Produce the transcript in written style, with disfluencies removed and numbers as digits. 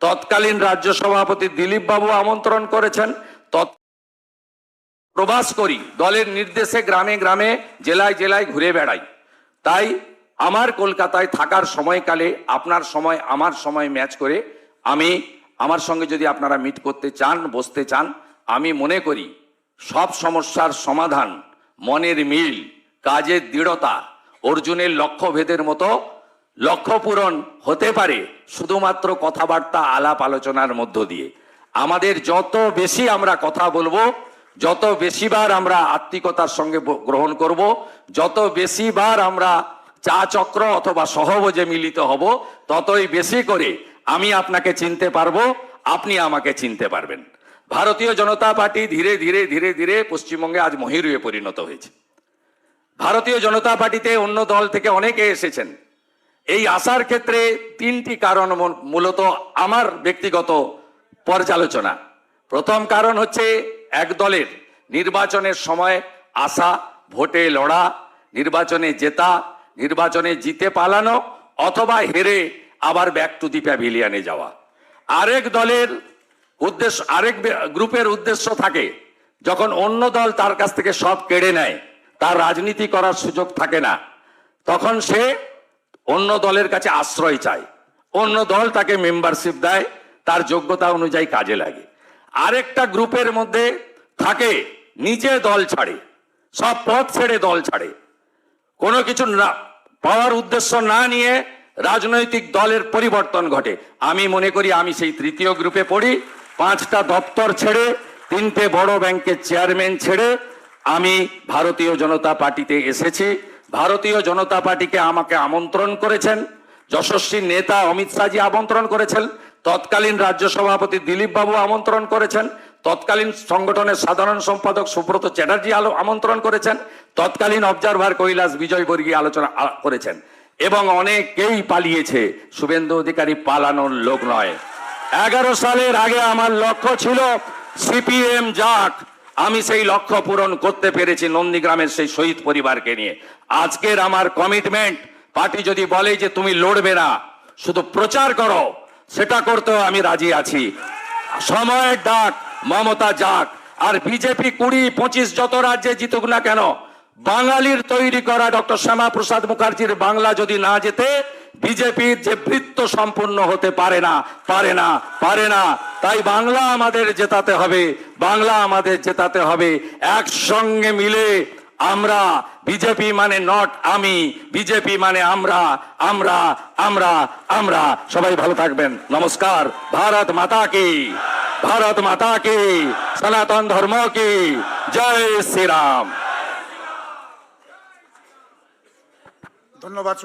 তৎকালীন রাজ্য সভাপতি দিলীপ বাবু আমন্ত্রণ করেছেন। প্রবাস করি, দলের নির্দেশে গ্রামে গ্রামে জেলায় জেলায় ঘুরে বেড়াই। তাই আমার কলকাতায় থাকার সময়কালে আপনার সময় আমার সময় ম্যাচ করে আমার সঙ্গে যদি আপনারা মিট করতে চান, বসতে চান, আমি মনে করি সব সমস্যার সমাধান মনের মিল, কাজের দৃঢ়তা, অর্জুনের লক্ষ্যভেদের মতো লক্ষ্য পূরণ হতে পারে শুধুমাত্র কথাবার্তা, আলাপ আলোচনার মধ্য দিয়ে। আমাদের যত বেশি আমরা কথা বলবো, যত বেশিবার আমরা আত্মিকতার সঙ্গে গ্রহণ করব, যত বেশিবার আমরা চা চক্র অথবা সহভোজে মিলিত হব, ততই বেশি করে আমি আপনাকে চিনতে পারবো, আপনি আমাকে চিনতে পারবেন। ভারতীয় জনতা পার্টি ধীরে ধীরে ধীরে ধীরে পশ্চিমবঙ্গে আজ মহিরুহে পরিণত হয়েছে। ভারতীয় জনতা পার্টিতে অন্য দল থেকে অনেকে এসেছেন। এই আসার ক্ষেত্রে তিনটি কারণ মূলত আমার ব্যক্তিগত পর্যালোচনা। প্রথম কারণ হচ্ছে এক দলের নির্বাচনের সময় আসা, ভোটে লড়া, নির্বাচনে জেতা, নির্বাচনে জিতে পালানো অথবা হেরে আবার ব্যাক টু দি প্যাভিলিয়নে যাওয়া। আরেক দলের উদ্দেশ্য, আরেক গ্রুপের উদ্দেশ্য থাকে যখন অন্য দল তার কাছ থেকে সব কেড়ে নেয়, তার রাজনীতি করার সুযোগ থাকে না, তখন সে অন্য দলের কাছে আশ্রয় চায়, অন্য দল তাকে মেম্বারশিপ দেয়, তার যোগ্যতা অনুযায়ী কাজে লাগে। আরেকটা গ্রুপের মধ্যে থাকে নিজে দল ছাড়ে, সব পথ ছেড়ে দল ছাড়ে, কোনো কিছু না পাওয়ার উদ্দেশ্য না নিয়ে রাজনৈতিক দলের পরিবর্তন ঘটে। আমি মনে করি আমি সেই তৃতীয় গ্রুপে পড়ি। 5টা দপ্তর ছেড়ে, 3টে বড় ব্যাংকের চেয়ারম্যান ছেড়ে আমি ভারতীয় জনতা পার্টিতে এসেছি। ভারতীয় জনতা পার্টিকে আমাকে আমন্ত্রণ করেছেন যশস্বী নেতা অমিত শাহজি, আমন্ত্রণ করেছেন তৎকালীন রাজ্য সভাপতি দিলীপ বাবু, আমন্ত্রণ করেছেন তৎকালীন সংগঠনের সাধারণ সম্পাদক সুব্রত চ্যাটার্জি আমন্ত্রণ করেছেন, তৎকালীন অবজারভার কৈলাস বিজয়বর্গীয় আলোচনা করেছেন এবং অনেকেই পালিয়েছে। শুভেন্দু অধিকারী পালানোর লোক নয়। 11 সালের আগে আমার লক্ষ্য ছিল সিপিএম যাক, আমি সেই লক্ষ্য পূরণ করতে পেরেছি নন্দীগ্রামের সেই শহীদ পরিবারকে নিয়ে। আজকের আমার কমিটমেন্ট, পার্টি যদি বলে যে তুমি লড়বে না, শুধু প্রচার করো, সেটা করতেও আমি রাজি আছি। সময়ের ডাক, মমতা যাক। আর বিজেপি 20-25 যত রাজ্যে জিতুক না কেন, বাঙালির তৈরি করা ডক্টর শ্যামা প্রসাদ মুখার্জির বাংলা যদি না যেতে, বিজেপির যে বৃত্ত সম্পূর্ণ হতে পারে না, পারে না, পারে না। তাই বাংলা আমাদের জেতাতে হবে, বাংলা আমাদের জেতাতে হবে। একসঙ্গে মিলে আমরা, বিজেপি মানে নট আমি, বিজেপি মানে আমরা, আমরা, আমরা, আমরা। সবাই ভালো থাকবেন। নমস্কার। ভারত মাতা কি, ভারত মাতা কি, সনাতন ধর্ম কি জয় শ্রীরাম। ধন্যবাদ।